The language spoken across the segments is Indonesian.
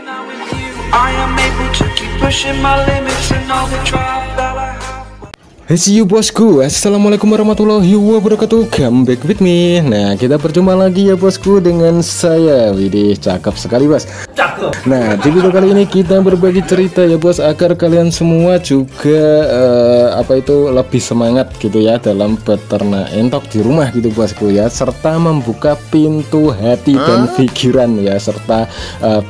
when I'm with you. I am able to keep pushing my limits and all the drive that I have. Hey see you bosku, assalamualaikum warahmatullahi wabarakatuh. Come back with me. Nah, kita berjumpa lagi ya bosku dengan saya. Widih, cakep sekali bos. Nah, di video kali ini kita berbagi cerita ya bos, agar kalian semua juga lebih semangat gitu ya dalam beternak entok di rumah gitu bosku ya, serta membuka pintu hati dan pikiran ya, serta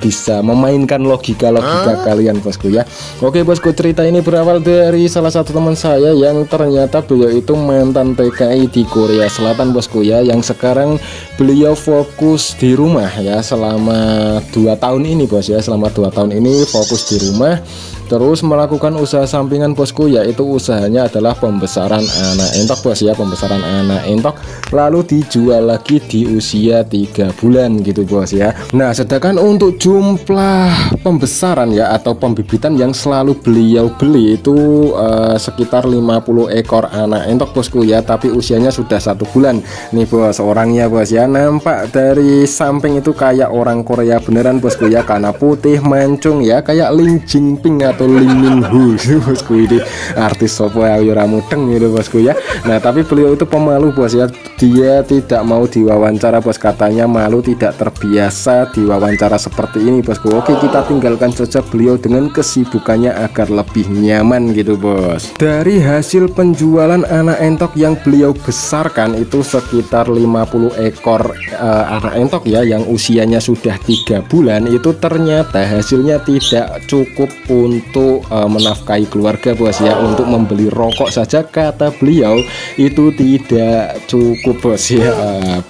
bisa memainkan logika kalian bosku ya. Oke bosku, cerita ini berawal dari salah satu teman saya yang ternyata beliau itu mantan TKI di Korea Selatan bosku ya, yang sekarang beliau fokus di rumah ya selama 2 tahun ini bos ya. Selama 2 tahun ini fokus di rumah, terus melakukan usaha sampingan bosku, yaitu usahanya adalah pembesaran anak entok bos ya, pembesaran anak entok lalu dijual lagi di usia 3 bulan gitu bos ya. Nah, sedangkan untuk jumlah pembesaran ya atau pembibitan yang selalu beliau beli itu sekitar 50 ekor anak entok bosku ya, tapi usianya sudah 1 bulan nih bos. Orangnya bos ya, nampak dari samping itu kayak orang Korea beneran bosku ya, karena putih mancung ya, kayak Lim Jinping atau Lim Min Ho bosku. Ini artis sopo ayo ramudeng gitu bosku ya. Nah, tapi beliau itu pemalu bos ya, dia tidak mau diwawancara bos, katanya malu, tidak terbiasa diwawancara seperti ini bosku. Oke, kita tinggalkan saja beliau dengan kesibukannya agar lebih nyaman gitu bos. Dari hasil penjualan anak entok yang beliau besarkan itu sekitar 50 ekor anak entok ya, yang usianya sudah 3 bulan, itu ternyata hasilnya tidak cukup untuk menafkahi keluarga bos ya. Untuk membeli rokok saja kata beliau itu tidak cukup bos ya,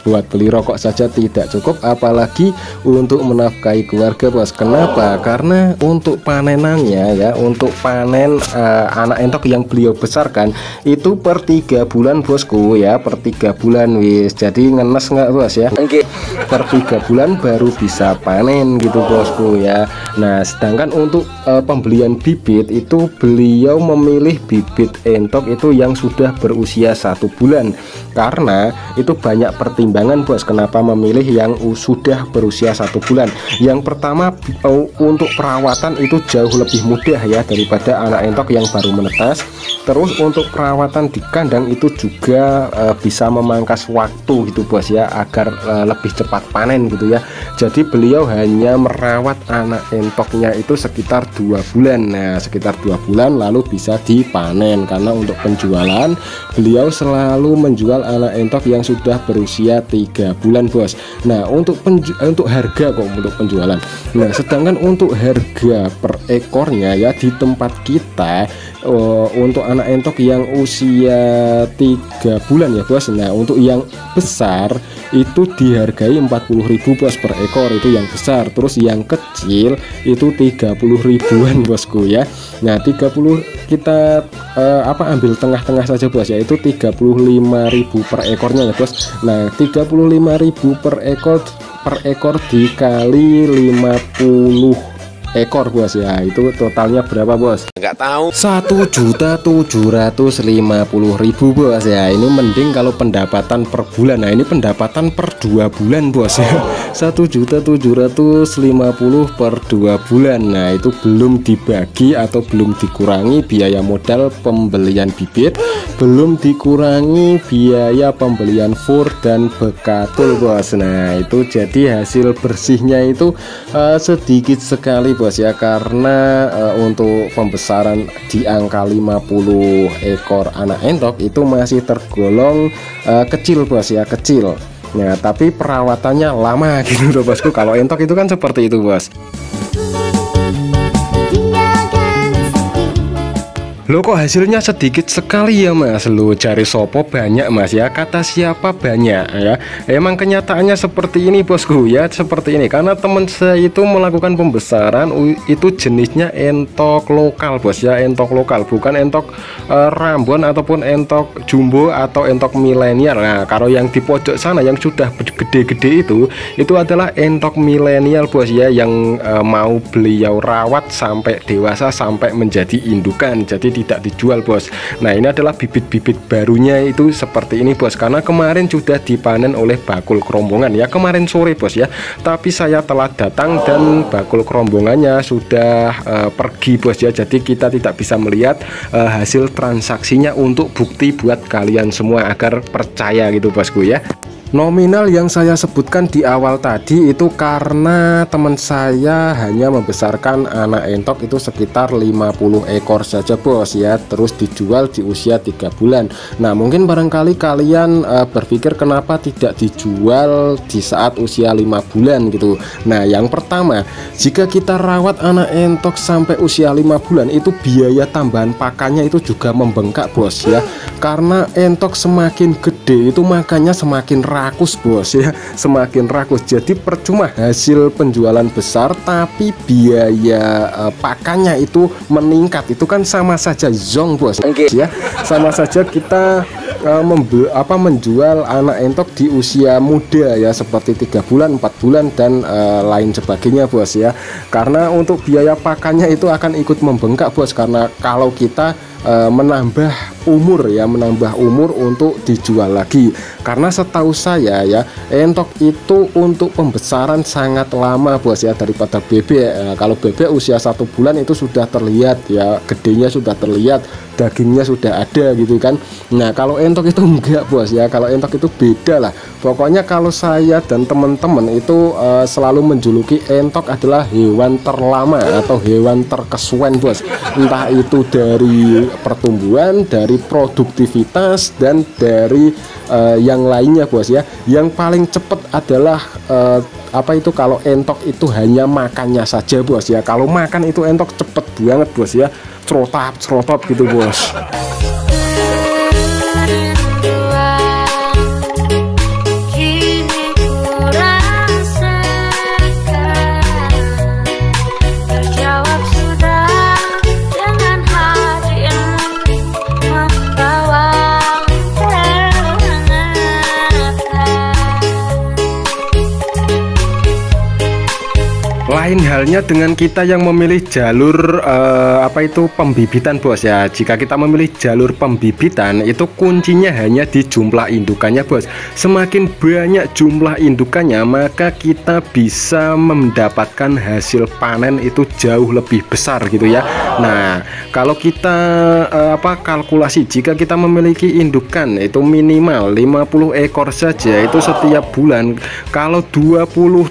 buat beli rokok saja tidak cukup, apalagi untuk menafkahi keluarga bos. Kenapa? Karena untuk panenannya ya, untuk panen anak entok yang beliau besarkan itu per 3 bulan bosku ya, per 3 bulan wis. Jadi ngenes nggak bos ya? Per 3 bulan baru bisa panen gitu bosku ya. Nah, sedangkan untuk pembelian bibit itu beliau memilih bibit entok itu yang sudah berusia 1 bulan, karena itu banyak pertimbangan bos kenapa memilih yang sudah berusia 1 bulan. Yang pertama, untuk perawatan itu jauh lebih mudah ya daripada anak entok yang baru menetas. Terus untuk perawatan di kandang itu juga bisa memangkas waktu gitu bos ya, agar lebih cepat panen gitu ya. Jadi beliau hanya merawat anak entoknya itu sekitar 2 bulan. Nah, sekitar 2 bulan lalu bisa dipanen, karena untuk penjualan beliau selalu menjual anak entok yang sudah berusia 3 bulan bos. Nah, untuk harga kok untuk penjualan. Nah, sedangkan untuk harga per ekornya ya di tempat kita untuk anak entok yang usia 3 bulan ya bos. Nah, untuk yang besar itu dihargai 40.000 bos per ekor, itu yang besar. Terus yang kecil itu 30 ribuan bosku ya. Nah, 30 kita ambil tengah-tengah saja bos, yaitu 35.000 per ekornya ya bos. Nah, 35.000 per ekor dikali 50 ekor bos ya, itu totalnya berapa bos? Nggak tahu. 1.750.000 bos ya. Ini mending kalau pendapatan per bulan. Nah, ini pendapatan per 2 bulan bos ya. 1.750.000 per 2 bulan. Nah, itu belum dibagi atau belum dikurangi biaya modal pembelian bibit, belum dikurangi biaya pembelian fur dan bekatul bos. Nah, itu jadi hasil bersihnya itu sedikit sekali bos ya, karena untuk pembesaran di angka 50 ekor anak entok itu masih tergolong kecil bos ya, kecil. Nah, tapi perawatannya lama gitu loh bosku. Kalau entok itu kan seperti itu bos. Loh, kok hasilnya sedikit sekali ya mas? Lo cari sopo banyak mas ya, kata siapa banyak ya. Emang kenyataannya seperti ini bosku ya, seperti ini. Karena teman saya itu melakukan pembesaran itu jenisnya entok lokal bos ya, entok lokal, bukan entok Rambon ataupun entok jumbo atau entok milenial. Nah, kalau yang di pojok sana yang sudah gede-gede itu adalah entok milenial bos ya, yang mau beliau rawat sampai dewasa, sampai menjadi indukan. Jadi tidak dijual bos. Nah ini adalah bibit-bibit barunya itu seperti ini bos, karena kemarin sudah dipanen oleh bakul kerombongan ya, kemarin sore bos ya. Tapi saya telah datang dan bakul kerombongannya sudah pergi bos ya. Jadi kita tidak bisa melihat hasil transaksinya untuk bukti buat kalian semua agar percaya gitu bosku ya. Nominal yang saya sebutkan di awal tadi itu karena teman saya hanya membesarkan anak entok itu sekitar 50 ekor saja bos ya, terus dijual di usia 3 bulan. Nah mungkin barangkali kalian berpikir kenapa tidak dijual di saat usia 5 bulan gitu. Nah yang pertama, jika kita rawat anak entok sampai usia 5 bulan itu biaya tambahan pakannya itu juga membengkak bos ya, karena entok semakin gede itu makannya semakin rakus bos ya, semakin rakus. Jadi percuma hasil penjualan besar tapi biaya pakannya itu meningkat, itu kan sama saja zong bos ya, sama saja kita menjual anak entok di usia muda ya, seperti 3 bulan 4 bulan dan lain sebagainya bos ya. Karena untuk biaya pakannya itu akan ikut membengkak bos, karena kalau kita menambah umur ya, menambah umur untuk dijual lagi. Karena setahu saya ya, entok itu untuk pembesaran sangat lama bos ya daripada bebek. Kalau bebek usia 1 bulan itu sudah terlihat ya, gedenya sudah terlihat, dagingnya sudah ada gitu kan. Nah kalau entok itu enggak bos ya, kalau entok itu beda lah. Pokoknya kalau saya dan teman-teman itu selalu menjuluki entok adalah hewan terlama atau hewan terkesuwen bos. Entah itu dari pertumbuhan, dari produktivitas, dan dari yang lainnya bos ya. Yang paling cepat adalah kalau entok itu hanya makannya saja bos ya. Kalau makan itu entok cepet banget bos ya, serotap gitu bos. Lain halnya dengan kita yang memilih jalur pembibitan bos ya. Jika kita memilih jalur pembibitan itu kuncinya hanya di jumlah indukannya bos. Semakin banyak jumlah indukannya maka kita bisa mendapatkan hasil panen itu jauh lebih besar gitu ya. Nah kalau kita kalkulasi, jika kita memiliki indukan itu minimal 50 ekor saja itu setiap bulan, kalau 20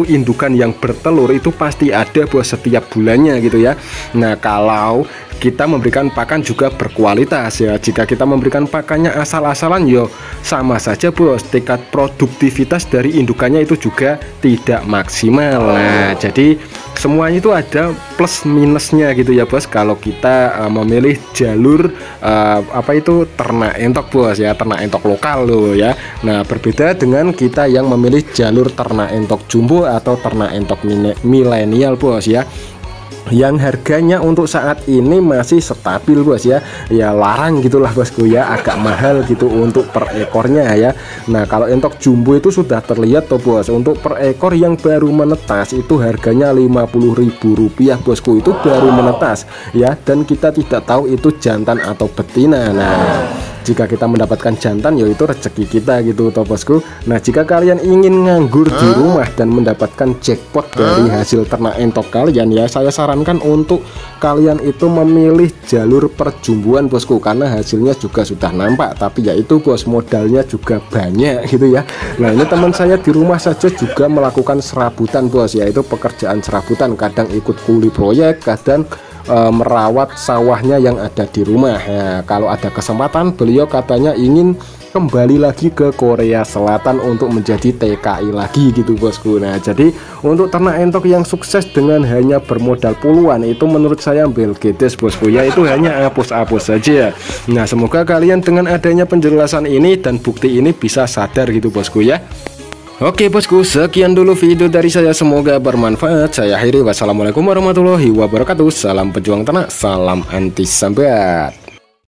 indukan yang bertelur itu pasti ada bos setiap bulannya gitu ya. Nah kalau kita memberikan pakan juga berkualitas ya, jika kita memberikan pakannya asal-asalan yo sama saja bos, tingkat produktivitas dari indukannya itu juga tidak maksimal. Nah jadi semuanya itu ada plus minusnya gitu ya bos, kalau kita memilih jalur ternak entok bos ya, ternak entok lokal loh ya. Nah berbeda dengan kita yang memilih jalur ternak entok jumbo atau ternak entok milenial bos ya, yang harganya untuk saat ini masih stabil bos ya, ya larang gitulah bosku ya, agak mahal gitu untuk per ekornya ya. Nah kalau entok jumbo itu sudah terlihat tuh bos, untuk per ekor yang baru menetas itu harganya Rp50.000 bosku, itu baru menetas ya, dan kita tidak tahu itu jantan atau betina. Nah jika kita mendapatkan jantan yaitu rezeki kita gitu toh bosku. Nah jika kalian ingin nganggur di rumah dan mendapatkan jackpot dari hasil ternak entok kalian ya, saya sarankan untuk kalian itu memilih jalur perjumbuan bosku, karena hasilnya juga sudah nampak, tapi yaitu bos modalnya juga banyak gitu ya. Nah ini teman saya di rumah saja juga melakukan serabutan bos, yaitu pekerjaan serabutan, kadang ikut kuli proyek, kadang merawat sawahnya yang ada di rumah ya. Kalau ada kesempatan beliau katanya ingin kembali lagi ke Korea Selatan untuk menjadi TKI lagi gitu bosku. Nah jadi untuk ternak entok yang sukses dengan hanya bermodal puluhan itu menurut saya belgedes bosku ya, itu hanya apus-apus saja. Nah semoga kalian dengan adanya penjelasan ini dan bukti ini bisa sadar gitu bosku ya. Oke bosku, sekian dulu video dari saya, semoga bermanfaat. Saya akhiri, wassalamualaikum warahmatullahi wabarakatuh. Salam pejuang ternak, salam anti sambat.